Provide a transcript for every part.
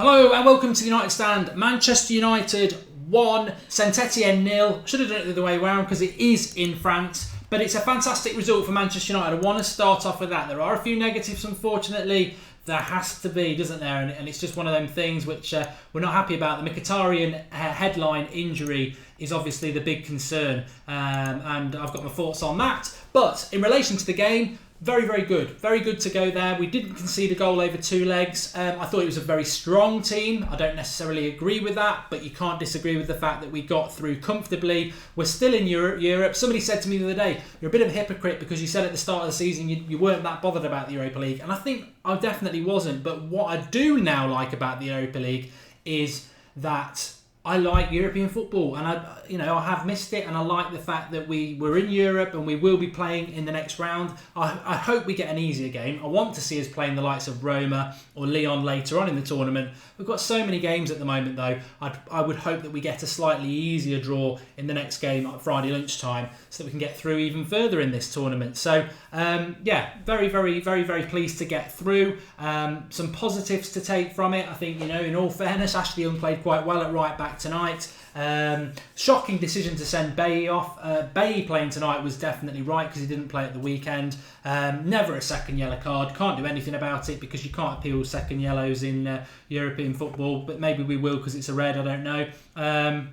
Hello and welcome to the United Stand. Manchester United 1, St Etienne 0. Should have done it the other way around because it is in France. But it's a fantastic result for Manchester United. I want to start off with that. There are a few negatives, unfortunately. There has to be, doesn't there? And it's just one of them things which we're not happy about. The Mkhitaryan headline injury is obviously the big concern. And I've got my thoughts on that. But in relation to the game, very, very good. Very good to go there. We didn't concede a goal over two legs. I thought it was a very strong team. I don't necessarily agree with that, but you can't disagree with the fact that we got through comfortably. We're still in Europe. Somebody said to me the other day, you're a bit of a hypocrite because you said at the start of the season you weren't that bothered about the Europa League. And I think I definitely wasn't. But what I do now like about the Europa League is that I like European football, and I have missed it, and I like the fact that we're in Europe and we will be playing in the next round. I hope we get an easier game. I want to see us playing the likes of Roma or Lyon later on in the tournament. We've got so many games at the moment, though. I would hope that we get a slightly easier draw in the next game at Friday lunchtime, so that we can get through even further in this tournament. So, very, very, very, very pleased to get through. Some positives to take from it. I think, in all fairness, Ashley Young played quite well at right back tonight. Shocking decision to send Bailly off. Bailly playing tonight was definitely right because he didn't play at the weekend. Never a second yellow card. Can't do anything about it because you can't appeal second yellows in European football, but maybe we will because it's a red, I don't know.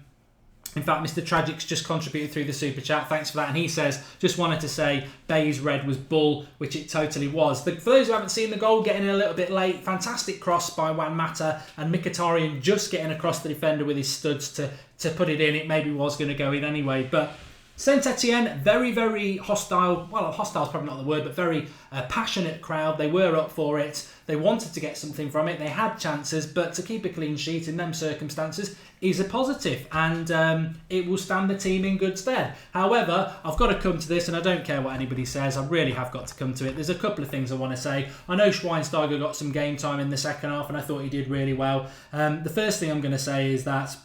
In fact, Mr. Tragic's just contributed through the super chat. Thanks for that. And he says, just wanted to say Bay's red was bull, which it totally was. For those who haven't seen the goal, getting in a little bit late, fantastic cross by Juan Mata, and Mkhitaryan just getting across the defender with his studs to put it in. It maybe was going to go in anyway. But St Etienne, very, very hostile. Well, hostile is probably not the word, but very passionate crowd. They were up for it. They wanted to get something from it. They had chances, but to keep a clean sheet in them circumstances is a positive, and it will stand the team in good stead. However, I've got to come to this, and I don't care what anybody says. I really have got to come to it. There's a couple of things I want to say. I know Schweinsteiger got some game time in the second half, and I thought he did really well. The first thing I'm going to say is that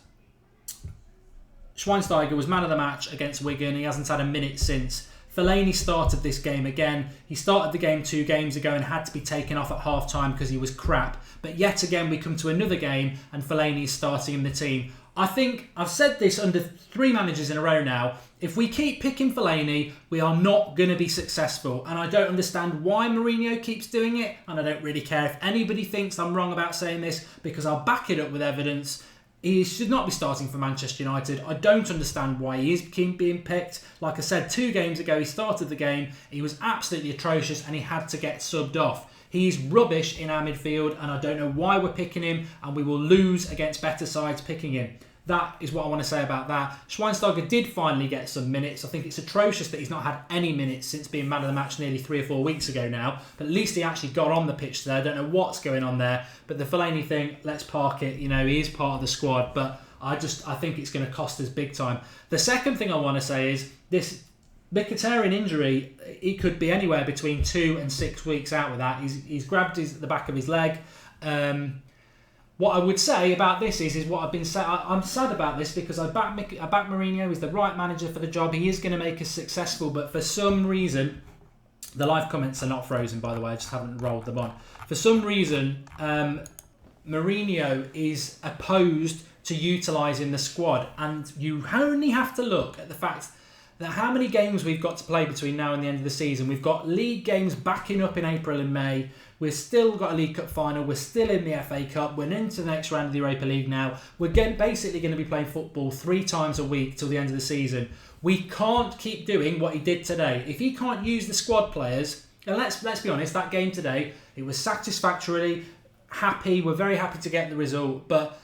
Schweinsteiger was man of the match against Wigan. He hasn't had a minute since. Fellaini started this game again. He started the game 2 games ago and had to be taken off at half-time because he was crap. But yet again, we come to another game and Fellaini is starting in the team. I think I've said this under 3 managers in a row now. If we keep picking Fellaini, we are not going to be successful. And I don't understand why Mourinho keeps doing it. And I don't really care if anybody thinks I'm wrong about saying this because I'll back it up with evidence. He should not be starting for Manchester United. I don't understand why he is being picked. Like I said, 2 games ago, he started the game. He was absolutely atrocious and he had to get subbed off. He's rubbish in our midfield and I don't know why we're picking him, and we will lose against better sides picking him. That is what I want to say about that. Schweinsteiger did finally get some minutes. I think it's atrocious that he's not had any minutes since being man of the match nearly 3 or 4 weeks ago now. But at least he actually got on the pitch there. I don't know what's going on there. But the Fellaini thing, let's park it. He is part of the squad. But I think it's going to cost us big time. The second thing I want to say is this Mkhitaryan injury, he could be anywhere between 2 and 6 weeks out with that. He's grabbed the back of his leg. What I would say about this is what I've been saying. I'm sad about this because I back Mourinho. He's the right manager for the job. He is going to make us successful, but for some reason, the live comments are not frozen, by the way. I just haven't rolled them on. For some reason, Mourinho is opposed to utilising the squad, and you only have to look at the fact that how many games we've got to play between now and the end of the season. We've got league games backing up in April and May. We've still got a League Cup final. We're still in the FA Cup. We're into the next round of the Europa League now. We're basically going to be playing football 3 times a week till the end of the season. We can't keep doing what he did today. If he can't use the squad players, and let's be honest, that game today, it was satisfactorily happy. We're very happy to get the result, but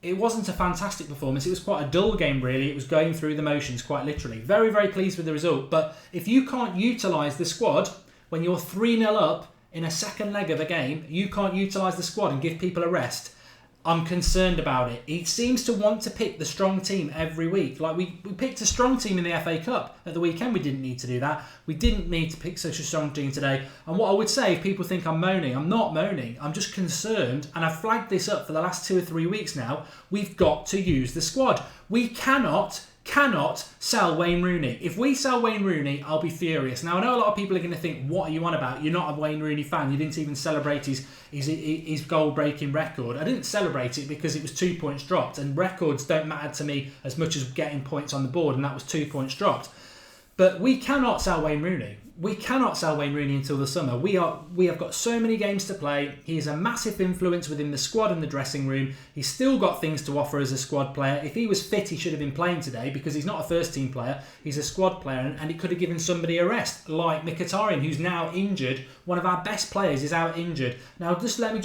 it wasn't a fantastic performance. It was quite a dull game, really. It was going through the motions, quite literally. Very, very pleased with the result. But if you can't utilise the squad when you're 3-0 up in a second leg of a game, you can't utilise the squad and give people a rest, I'm concerned about it. He seems to want to pick the strong team every week. Like we picked a strong team in the FA Cup at the weekend. We didn't need to do that. We didn't need to pick such a strong team today. And what I would say, if people think I'm moaning, I'm not moaning. I'm just concerned, and I've flagged this up for the last 2 or 3 weeks now. We've got to use the squad. We cannot cannot sell Wayne Rooney. If we sell Wayne Rooney, I'll be furious. Now, I know a lot of people are going to think, what are you on about? You're not a Wayne Rooney fan. You didn't even celebrate his goal-breaking record. I didn't celebrate it because it was 2 points dropped, and records don't matter to me as much as getting points on the board, and that was 2 points dropped. But we cannot sell Wayne Rooney. We cannot sell Wayne Rooney until the summer. We have got so many games to play. He is a massive influence within the squad and the dressing room. He's still got things to offer as a squad player. If he was fit, he should have been playing today because he's not a first team player. He's a squad player, and it could have given somebody a rest, like Mkhitaryan, who's now injured. One of our best players is out injured. Now, let me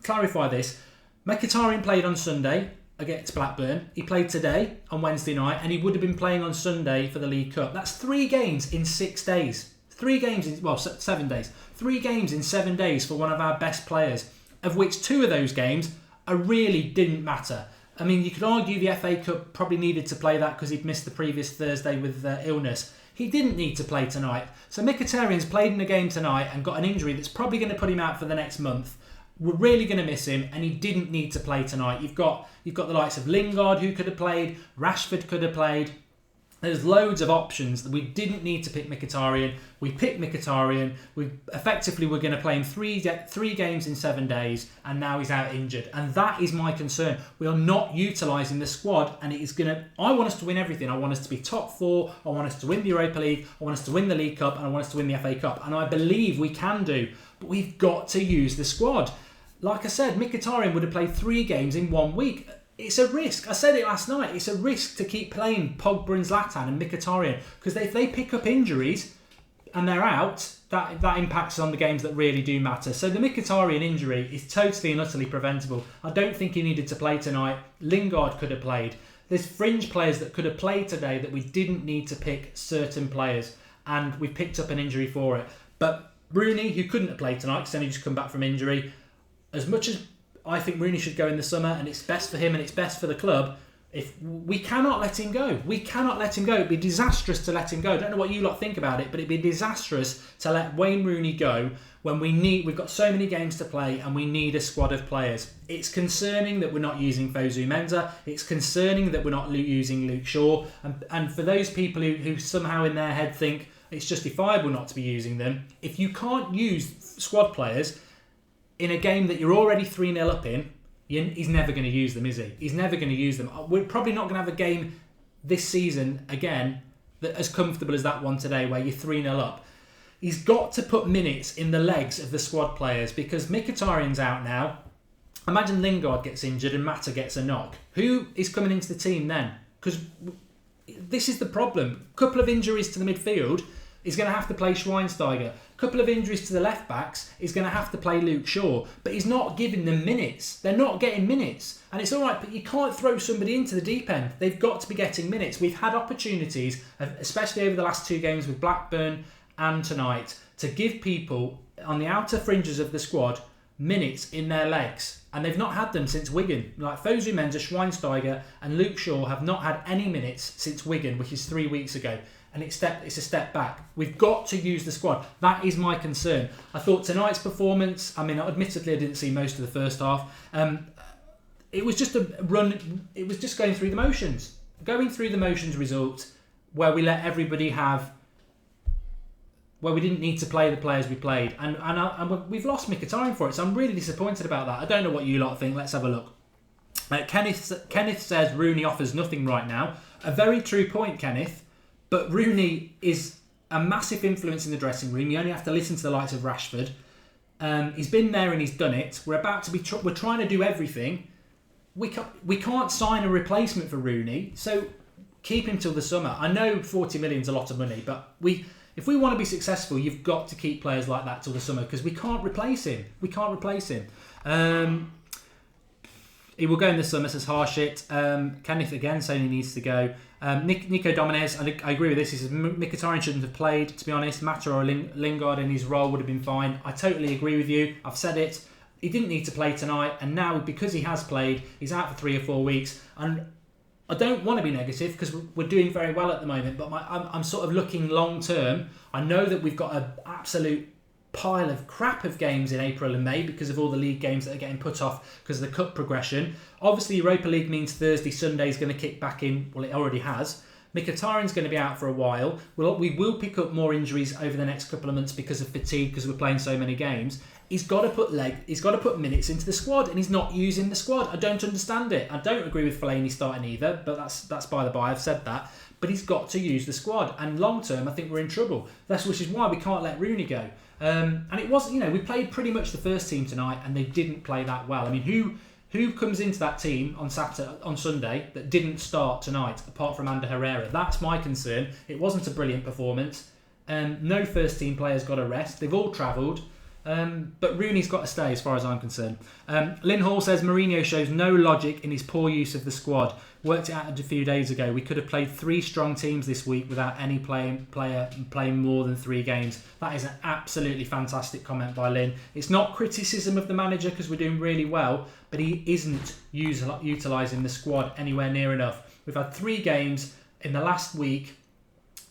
clarify this. Mkhitaryan played on Sunday against Blackburn. He played today on Wednesday night, and he would have been playing on Sunday for the League Cup. That's 3 games in 6 days. 3 games in 7 days. 3 games in 7 days for one of our best players, of which 2 of those games really didn't matter. I mean, you could argue the FA Cup probably needed to play that because he'd missed the previous Thursday with illness. He didn't need to play tonight. So Mkhitaryan's played in a game tonight and got an injury that's probably going to put him out for the next month. We're really going to miss him, and he didn't need to play tonight. You've got the likes of Lingard, who could have played. Rashford could have played. There's loads of options. We didn't need to pick Mkhitaryan. We picked Mkhitaryan. We effectively were going to play him 3 games in 7 days, and now he's out injured. And that is my concern. We are not utilising the squad, and it is going to. I want us to win everything. I want us to be top 4. I want us to win the Europa League. I want us to win the League Cup, and I want us to win the FA Cup. And I believe we can do, but we've got to use the squad. Like I said, Mkhitaryan would have played 3 games in 1 week. It's a risk. I said it last night. It's a risk to keep playing Pogba and Zlatan and Mkhitaryan, because if they pick up injuries and they're out, that impacts on the games that really do matter. So the Mkhitaryan injury is totally and utterly preventable. I don't think he needed to play tonight. Lingard could have played. There's fringe players that could have played today that we didn't need to pick certain players, and we picked up an injury for it. But Rooney, who couldn't have played tonight because then he just come back from injury, as much as I think Rooney should go in the summer, and it's best for him and it's best for the club, if we cannot let him go. We cannot let him go. It'd be disastrous to let him go. I don't know what you lot think about it, but it'd be disastrous to let Wayne Rooney go when we've got so many games to play and we need a squad of players. It's concerning that we're not using Fosu Mensah. It's concerning that we're not using Luke Shaw. And for those people who somehow in their head think it's justifiable not to be using them, if you can't use squad players in a game that you're already 3-0 up in, he's never going to use them, is he? He's never going to use them. We're probably not going to have a game this season, again, that as comfortable as that one today where you're 3-0 up. He's got to put minutes in the legs of the squad players, because Mkhitaryan's out now. Imagine Lingard gets injured and Mata gets a knock. Who is coming into the team then? Because this is the problem. A couple of injuries to the midfield, he's going to have to play Schweinsteiger. A couple of injuries to the left backs, he's going to have to play Luke Shaw. But he's not giving them minutes. They're not getting minutes. And it's all right, but you can't throw somebody into the deep end. They've got to be getting minutes. We've had opportunities, especially over the last 2 games with Blackburn and tonight, to give people on the outer fringes of the squad minutes in their legs. And they've not had them since Wigan. Like Fosu Mensah, Schweinsteiger and Luke Shaw have not had any minutes since Wigan, which is 3 weeks ago. And it's a step back. We've got to use the squad. That is my concern. I thought tonight's performance, I mean, admittedly I didn't see most of the first half. It was just a run. It was just going through the motions. Going through the motions result where we let everybody have, where we didn't need to play the players we played. And we've lost Mkhitaryan for it. So I'm really disappointed about that. I don't know what you lot think. Let's have a look. Kenneth says Rooney offers nothing right now. A very true point, Kenneth. But Rooney is a massive influence in the dressing room. You only have to listen to the likes of Rashford. He's been there and he's done it. We're trying to do everything. We can't sign a replacement for Rooney, so keep him till the summer. I know 40 million's a lot of money, but if we want to be successful, you've got to keep players like that till the summer, because we can't replace him. He will go in the summer, says Harshit. Kenneth again saying he needs to go. Nico Dominez, I agree with this. He says Mkhitaryan shouldn't have played, to be honest. Mata or Lingard in his role would have been fine. I totally agree with you. I've said it. He didn't need to play tonight, and now because he has played, he's out for 3 or 4 weeks. And I don't want to be negative because we're doing very well at the moment, but I'm sort of looking long term. I know that we've got an absolute pile of crap of games in April and May because of all the league games that are getting put off because of the cup progression. Obviously, Europa League means Sunday is going to kick back in. Well, it already has. Mkhitaryan's going to be out for a while. We will pick up more injuries over the next couple of months because of fatigue, because we're playing so many games. He's got to put minutes into the squad, and he's not using the squad. I don't understand it. I don't agree with Fellaini starting either, but that's by the by. I've said that. But he's got to use the squad, and long term, I think we're in trouble. Which is why we can't let Rooney go. And it wasn't, we played pretty much the first team tonight, and they didn't play that well. I mean, who comes into that team on Sunday that didn't start tonight, apart from Ander Herrera? That's my concern. It wasn't a brilliant performance. No first team players got a rest. They've all travelled. But Rooney's got to stay as far as I'm concerned. Lynn Hall says Mourinho shows no logic in his poor use of the squad. Worked it out a few days ago. We could have played 3 strong teams this week without any player playing more than 3 games. That is an absolutely fantastic comment by Lynn. It's not criticism of the manager because we're doing really well, but he isn't utilising the squad anywhere near enough. We've had 3 games in the last week,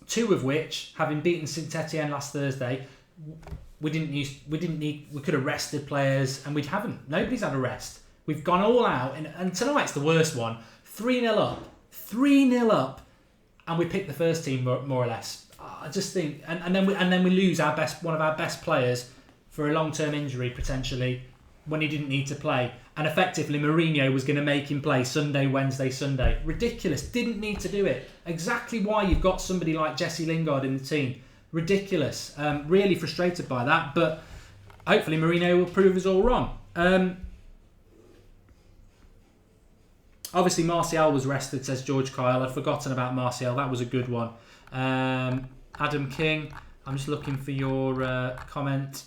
2 of which, having beaten Etienne last Thursday, we could have rested players, and we haven't. Nobody's had a rest. We've gone all out, and tonight's the worst one. 3-0 up, and we pick the first team more or less. I just think, and then we lose one of our best players for a long-term injury potentially when he didn't need to play, and effectively Mourinho was going to make him play Sunday, Wednesday, Sunday. Ridiculous. Didn't need to do it. Exactly why you've got somebody like Jesse Lingard in the team. Ridiculous. Really frustrated by that, but hopefully Mourinho will prove us all wrong. Obviously Martial was rested, says George Kyle. I'd forgotten about Martial. That was a good one. Adam King, I'm just looking for your comment.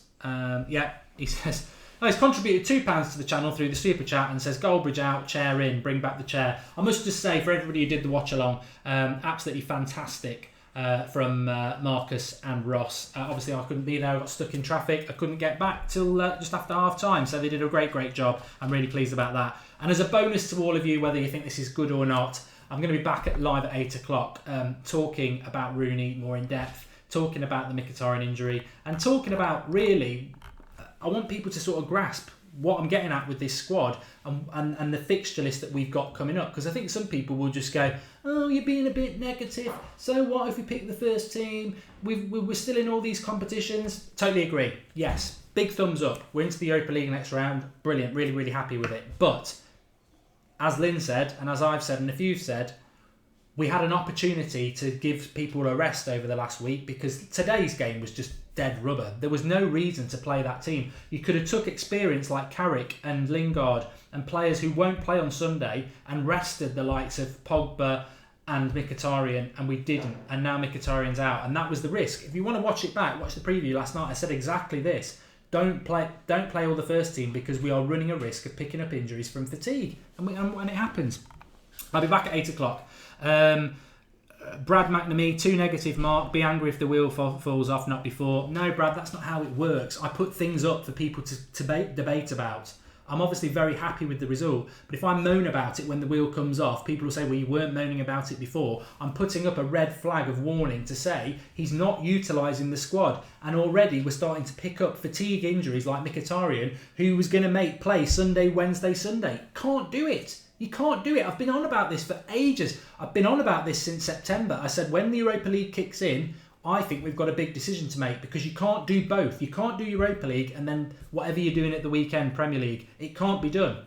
He says he's contributed £2 to the channel through the super chat and says Goldbridge out, chair in, bring back the chair. I must just say, for everybody who did the watch along, absolutely fantastic from Marcus and Ross. Obviously I couldn't be there, I got stuck in traffic, I couldn't get back till just after half time, so they did a great job. I'm really pleased about that. And as a bonus to all of you, whether you think this is good or not, I'm going to be back live at 8 o'clock talking about Rooney more in depth, talking about the Mkhitaryan injury, and talking about really, I want people to sort of grasp what I'm getting at with this squad and the fixture list that we've got coming up, because I think some people will just go, oh, you're being a bit negative, so what if we pick the first team, we're still in all these competitions. Totally agree. Yes, big thumbs up, we're into the Europa League next round, brilliant, really happy with it. But as Lynn said, and as I've said and a few said, we had an opportunity to give people a rest over the last week, because today's game was just dead rubber. There was no reason to play that team. You could have took experience like Carrick and Lingard and players who won't play on Sunday and rested the likes of Pogba and Mkhitaryan, and we didn't. And now Mkhitaryan's out, and that was the risk. If you want to watch it back, watch the preview last night. I said exactly this. Don't play all the first team, because we are running a risk of picking up injuries from fatigue, and it happens. I'll be back at 8 o'clock. Brad McNamee, 2 negative mark. Be angry if the wheel falls off, not before. No, Brad, that's not how it works. I put things up for people to debate about. I'm obviously very happy with the result, but if I moan about it when the wheel comes off, people will say, well, you weren't moaning about it before. I'm putting up a red flag of warning to say he's not utilising the squad, and already we're starting to pick up fatigue injuries like Mkhitaryan, who was going to play Sunday, Wednesday, Sunday. Can't do it. You can't do it. I've been on about this for ages. I've been on about this since September. I said when the Europa League kicks in, I think we've got a big decision to make, because you can't do both. You can't do Europa League and then whatever you're doing at the weekend, Premier League. It can't be done.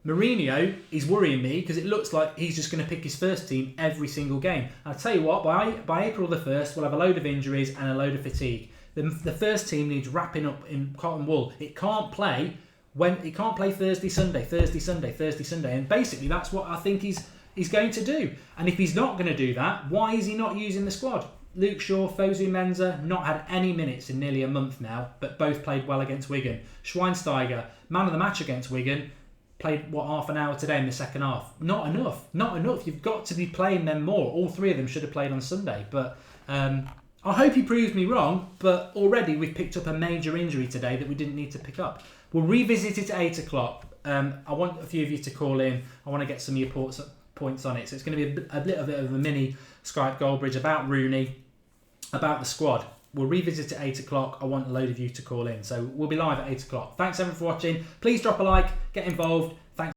Mourinho is worrying me because it looks like he's just going to pick his first team every single game. I'll tell you what, by April the 1st, we'll have a load of injuries and a load of fatigue. The first team needs wrapping up in cotton wool. It can't play Thursday, Sunday, and basically that's what I think he's going to do. And if he's not going to do that, why is he not using the squad? Luke Shaw, Fosu Mensah, not had any minutes in nearly a month now, but both played well against Wigan. Schweinsteiger, man of the match against Wigan, played half an hour today in the second half. Not enough. You've got to be playing them more. All 3 of them should have played on Sunday, but I hope he proves me wrong. But already we've picked up a major injury today that we didn't need to pick up. We'll revisit it at 8 o'clock. I want a few of you to call in. I want to get some of your points on it. So it's going to be a little bit of a mini Skype Goldbridge about Rooney, about the squad. We'll revisit at 8 o'clock. I want a load of you to call in. So we'll be live at 8 o'clock. Thanks everyone for watching. Please drop a like, get involved. Thanks.